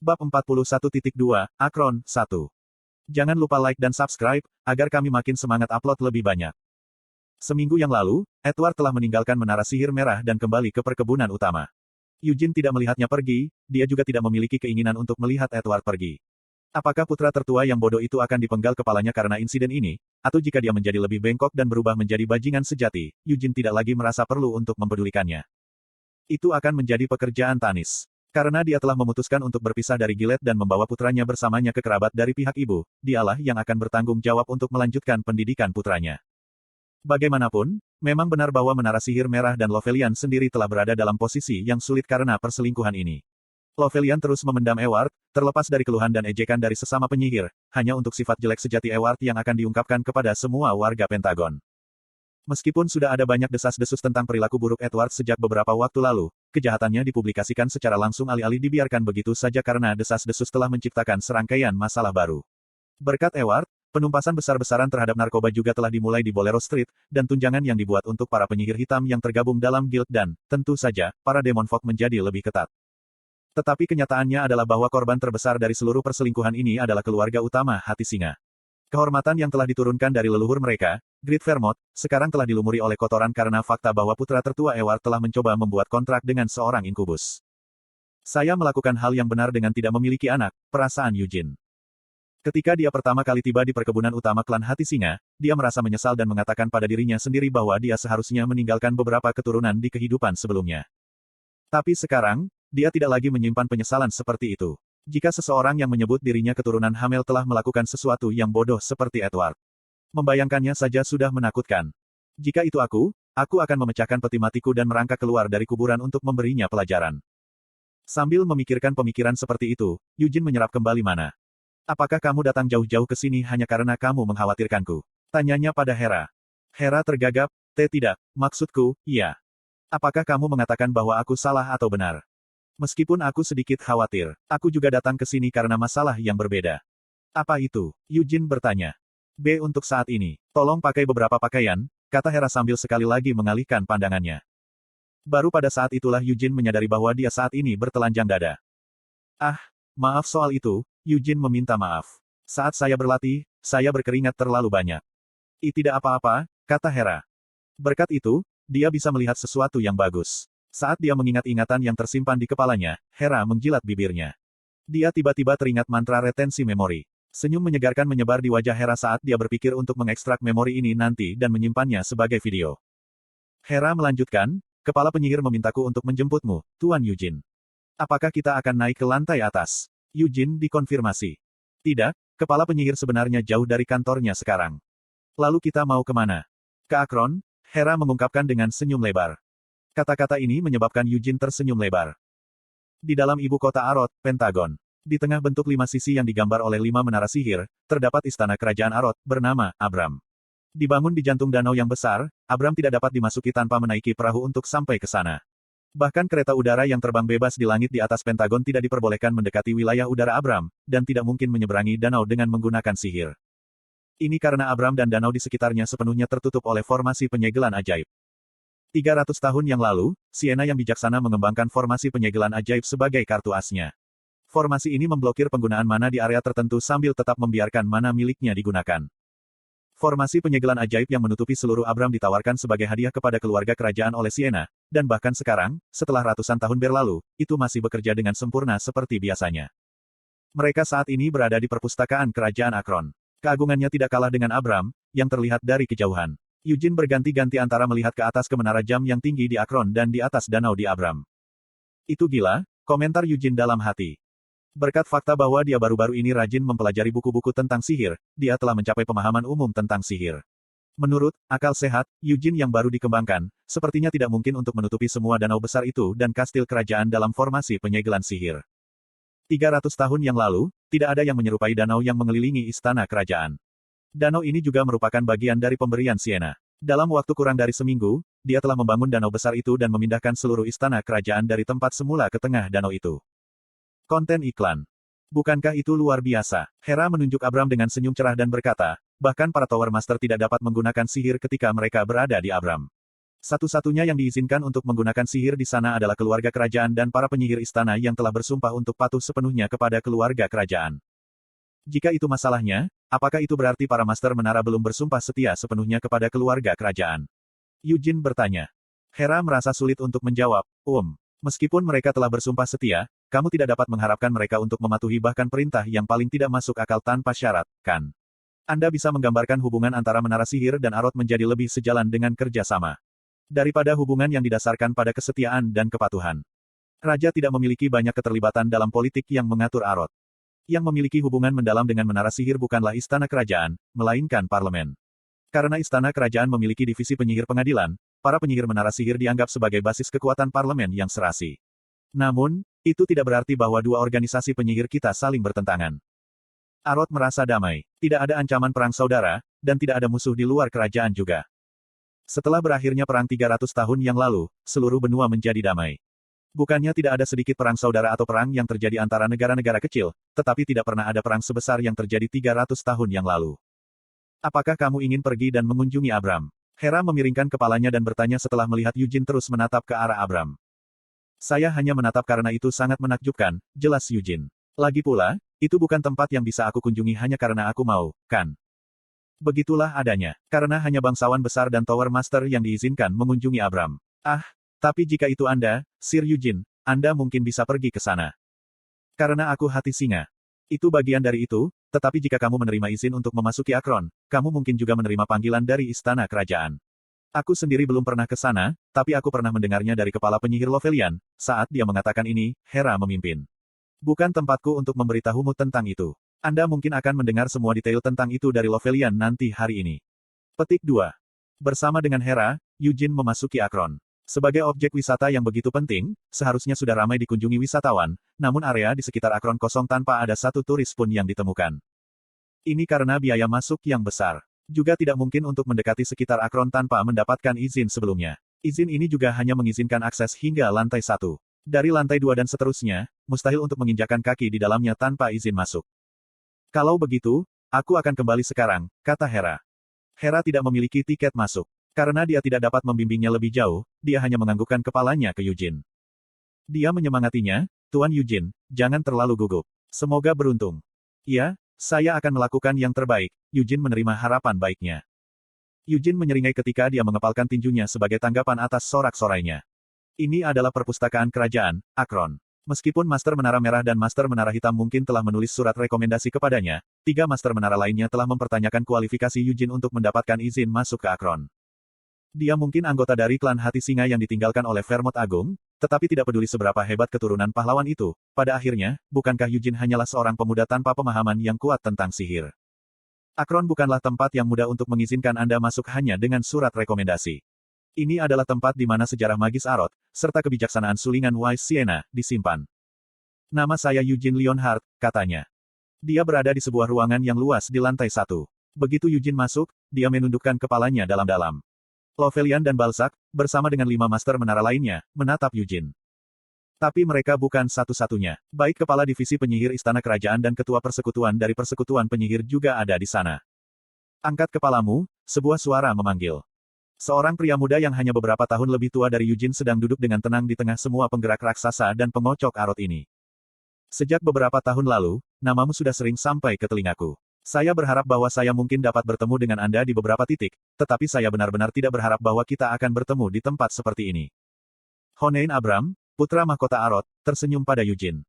Bab 41.2, Akron, 1. Jangan lupa like dan subscribe, agar kami makin semangat upload lebih banyak. Seminggu yang lalu, Edward telah meninggalkan menara sihir merah dan kembali ke perkebunan utama. Eugene tidak melihatnya pergi, dia juga tidak memiliki keinginan untuk melihat Edward pergi. Apakah putra tertua yang bodoh itu akan dipenggal kepalanya karena insiden ini, atau jika dia menjadi lebih bengkok dan berubah menjadi bajingan sejati, Eugene tidak lagi merasa perlu untuk mempedulikannya. Itu akan menjadi pekerjaan Tanis. Karena dia telah memutuskan untuk berpisah dari Gilead dan membawa putranya bersamanya ke kerabat dari pihak ibu, dialah yang akan bertanggung jawab untuk melanjutkan pendidikan putranya. Bagaimanapun, memang benar bahwa Menara Sihir Merah dan Lovelian sendiri telah berada dalam posisi yang sulit karena perselingkuhan ini. Lovelian terus memendam Edward, terlepas dari keluhan dan ejekan dari sesama penyihir, hanya untuk sifat jelek sejati Edward yang akan diungkapkan kepada semua warga Pentagon. Meskipun sudah ada banyak desas-desus tentang perilaku buruk Edward sejak beberapa waktu lalu, kejahatannya dipublikasikan secara langsung alih-alih dibiarkan begitu saja karena desas-desus telah menciptakan serangkaian masalah baru. Berkat Edward, penumpasan besar-besaran terhadap narkoba juga telah dimulai di Bolero Street, dan tunjangan yang dibuat untuk para penyihir hitam yang tergabung dalam guild dan, tentu saja, para Demon Folk menjadi lebih ketat. Tetapi kenyataannya adalah bahwa korban terbesar dari seluruh perselingkuhan ini adalah keluarga utama Hati Singa. Kehormatan yang telah diturunkan dari leluhur mereka, Great Vermont, sekarang telah dilumuri oleh kotoran karena fakta bahwa putra tertua Edward telah mencoba membuat kontrak dengan seorang inkubus. Saya melakukan hal yang benar dengan tidak memiliki anak, perasaan Eugene. Ketika dia pertama kali tiba di perkebunan utama klan Hati Singa, dia merasa menyesal dan mengatakan pada dirinya sendiri bahwa dia seharusnya meninggalkan beberapa keturunan di kehidupan sebelumnya. Tapi sekarang, dia tidak lagi menyimpan penyesalan seperti itu. Jika seseorang yang menyebut dirinya keturunan Hamel telah melakukan sesuatu yang bodoh seperti Edward. Membayangkannya saja sudah menakutkan. Jika itu aku akan memecahkan peti matiku dan merangkak keluar dari kuburan untuk memberinya pelajaran. Sambil memikirkan pemikiran seperti itu, Eugene menyerap kembali mana. Apakah kamu datang jauh-jauh ke sini hanya karena kamu mengkhawatirkanku? Tanyanya pada Hera. Hera tergagap, tidak, maksudku, iya. Apakah kamu mengatakan bahwa aku salah atau benar? Meskipun aku sedikit khawatir, aku juga datang ke sini karena masalah yang berbeda. Apa itu? Eugene bertanya. B. Untuk saat ini, tolong pakai beberapa pakaian, kata Hera sambil sekali lagi mengalihkan pandangannya. Baru pada saat itulah Eugene menyadari bahwa dia saat ini bertelanjang dada. Ah, maaf soal itu, Eugene meminta maaf. Saat saya berlatih, saya berkeringat terlalu banyak. Tidak apa-apa, kata Hera. Berkat itu, dia bisa melihat sesuatu yang bagus. Saat dia mengingat ingatan yang tersimpan di kepalanya, Hera menjilat bibirnya. Dia tiba-tiba teringat mantra retensi memori. Senyum menyegarkan menyebar di wajah Hera saat dia berpikir untuk mengekstrak memori ini nanti dan menyimpannya sebagai video. Hera melanjutkan, kepala penyihir memintaku untuk menjemputmu, Tuan Eugene. Apakah kita akan naik ke lantai atas? Eugene dikonfirmasi. Tidak, kepala penyihir sebenarnya jauh dari kantornya sekarang. Lalu kita mau kemana? Ke Akron? Hera mengungkapkan dengan senyum lebar. Kata-kata ini menyebabkan Eugene tersenyum lebar. Di dalam ibu kota Arod, Pentagon. Di tengah bentuk 5 sisi yang digambar oleh 5 menara sihir, terdapat istana kerajaan Arod, bernama Abram. Dibangun di jantung danau yang besar, Abram tidak dapat dimasuki tanpa menaiki perahu untuk sampai ke sana. Bahkan kereta udara yang terbang bebas di langit di atas Pentagon tidak diperbolehkan mendekati wilayah udara Abram, dan tidak mungkin menyeberangi danau dengan menggunakan sihir. Ini karena Abram dan danau di sekitarnya sepenuhnya tertutup oleh formasi penyegelan ajaib. 300 tahun yang lalu, Sienna yang bijaksana mengembangkan formasi penyegelan ajaib sebagai kartu asnya. Formasi ini memblokir penggunaan mana di area tertentu sambil tetap membiarkan mana miliknya digunakan. Formasi penyegelan ajaib yang menutupi seluruh Abram ditawarkan sebagai hadiah kepada keluarga kerajaan oleh Sienna, dan bahkan sekarang, setelah ratusan tahun berlalu, itu masih bekerja dengan sempurna seperti biasanya. Mereka saat ini berada di perpustakaan kerajaan Akron. Keagungannya tidak kalah dengan Abram, yang terlihat dari kejauhan. Eugene berganti-ganti antara melihat ke atas ke menara jam yang tinggi di Akron dan di atas danau di Abram. Itu gila, komentar Eugene dalam hati. Berkat fakta bahwa dia baru-baru ini rajin mempelajari buku-buku tentang sihir, dia telah mencapai pemahaman umum tentang sihir. Menurut akal sehat, Eugene yang baru dikembangkan, sepertinya tidak mungkin untuk menutupi semua danau besar itu dan kastil kerajaan dalam formasi penyegelan sihir. 300 tahun yang lalu, tidak ada yang menyerupai danau yang mengelilingi istana kerajaan. Danau ini juga merupakan bagian dari pemberian Sienna. Dalam waktu kurang dari seminggu, dia telah membangun danau besar itu dan memindahkan seluruh istana kerajaan dari tempat semula ke tengah danau itu. Konten iklan. Bukankah itu luar biasa? Hera menunjuk Abram dengan senyum cerah dan berkata, bahkan para Tower Master tidak dapat menggunakan sihir ketika mereka berada di Abram. Satu-satunya yang diizinkan untuk menggunakan sihir di sana adalah keluarga kerajaan dan para penyihir istana yang telah bersumpah untuk patuh sepenuhnya kepada keluarga kerajaan. Jika itu masalahnya, apakah itu berarti para master menara belum bersumpah setia sepenuhnya kepada keluarga kerajaan? Yujin bertanya. Hera merasa sulit untuk menjawab, meskipun mereka telah bersumpah setia, kamu tidak dapat mengharapkan mereka untuk mematuhi bahkan perintah yang paling tidak masuk akal tanpa syarat, kan? Anda bisa menggambarkan hubungan antara menara sihir dan Arot menjadi lebih sejalan dengan kerjasama. Daripada hubungan yang didasarkan pada kesetiaan dan kepatuhan. Raja tidak memiliki banyak keterlibatan dalam politik yang mengatur Arot. Yang memiliki hubungan mendalam dengan menara sihir bukanlah istana kerajaan, melainkan parlemen. Karena istana kerajaan memiliki divisi penyihir pengadilan, para penyihir menara sihir dianggap sebagai basis kekuatan parlemen yang serasi. Namun, itu tidak berarti bahwa dua organisasi penyihir kita saling bertentangan. Arot merasa damai. Tidak ada ancaman perang saudara, dan tidak ada musuh di luar kerajaan juga. Setelah berakhirnya perang 300 tahun yang lalu, seluruh benua menjadi damai. Bukannya tidak ada sedikit perang saudara atau perang yang terjadi antara negara-negara kecil, tetapi tidak pernah ada perang sebesar yang terjadi 300 tahun yang lalu. Apakah kamu ingin pergi dan mengunjungi Abram? Hera memiringkan kepalanya dan bertanya setelah melihat Yujin terus menatap ke arah Abram. Saya hanya menatap karena itu sangat menakjubkan, jelas Yujin. Lagi pula, itu bukan tempat yang bisa aku kunjungi hanya karena aku mau, kan? Begitulah adanya, karena hanya bangsawan besar dan Tower Master yang diizinkan mengunjungi Abram. Tapi jika itu Anda, Sir Yujin, Anda mungkin bisa pergi ke sana. Karena aku hati singa. Itu bagian dari itu, tetapi jika kamu menerima izin untuk memasuki Akron, kamu mungkin juga menerima panggilan dari istana kerajaan. Aku sendiri belum pernah ke sana, tapi aku pernah mendengarnya dari kepala penyihir Lovelian. Saat dia mengatakan ini, Hera memimpin. Bukan tempatku untuk memberitahumu tentang itu. Anda mungkin akan mendengar semua detail tentang itu dari Lovelian nanti hari ini. Petik 2. Bersama dengan Hera, Yujin memasuki Akron. Sebagai objek wisata yang begitu penting, seharusnya sudah ramai dikunjungi wisatawan, namun area di sekitar Akron kosong tanpa ada satu turis pun yang ditemukan. Ini karena biaya masuk yang besar. Juga tidak mungkin untuk mendekati sekitar Akron tanpa mendapatkan izin sebelumnya. Izin ini juga hanya mengizinkan akses hingga lantai 1. Dari lantai 2 dan seterusnya, mustahil untuk menginjakan kaki di dalamnya tanpa izin masuk. Kalau begitu, aku akan kembali sekarang, kata Hera. Hera tidak memiliki tiket masuk. Karena dia tidak dapat membimbingnya lebih jauh, dia hanya menganggukkan kepalanya ke Yujin. Dia menyemangatinya, Tuan Yujin, jangan terlalu gugup. Semoga beruntung. Ya, saya akan melakukan yang terbaik, Yujin menerima harapan baiknya. Yujin menyeringai ketika dia mengepalkan tinjunya sebagai tanggapan atas sorak-sorainya. Ini adalah perpustakaan kerajaan, Akron. Meskipun Master Menara Merah dan Master Menara Hitam mungkin telah menulis surat rekomendasi kepadanya, 3 Master Menara lainnya telah mempertanyakan kualifikasi Yujin untuk mendapatkan izin masuk ke Akron. Dia mungkin anggota dari klan Hati Singa yang ditinggalkan oleh Vermont Agung, tetapi tidak peduli seberapa hebat keturunan pahlawan itu, pada akhirnya, bukankah Yujin hanyalah seorang pemuda tanpa pemahaman yang kuat tentang sihir? Akron bukanlah tempat yang mudah untuk mengizinkan Anda masuk hanya dengan surat rekomendasi. Ini adalah tempat di mana sejarah magis Arot, serta kebijaksanaan sulingan Wise Siena, disimpan. Nama saya Yujin Leonhardt, katanya. Dia berada di sebuah ruangan yang luas di lantai 1. Begitu Yujin masuk, dia menundukkan kepalanya dalam-dalam. Lovelian dan Balzac, bersama dengan 5 master menara lainnya, menatap Yujin. Tapi mereka bukan satu-satunya. Baik kepala divisi penyihir istana kerajaan dan ketua persekutuan dari persekutuan penyihir juga ada di sana. Angkat kepalamu, sebuah suara memanggil. Seorang pria muda yang hanya beberapa tahun lebih tua dari Yujin sedang duduk dengan tenang di tengah semua penggerak raksasa dan pengocok Arot ini. Sejak beberapa tahun lalu, namamu sudah sering sampai ke telingaku. Saya berharap bahwa saya mungkin dapat bertemu dengan Anda di beberapa titik, tetapi saya benar-benar tidak berharap bahwa kita akan bertemu di tempat seperti ini. Honein Abram, putra mahkota Arot, tersenyum pada Yujin.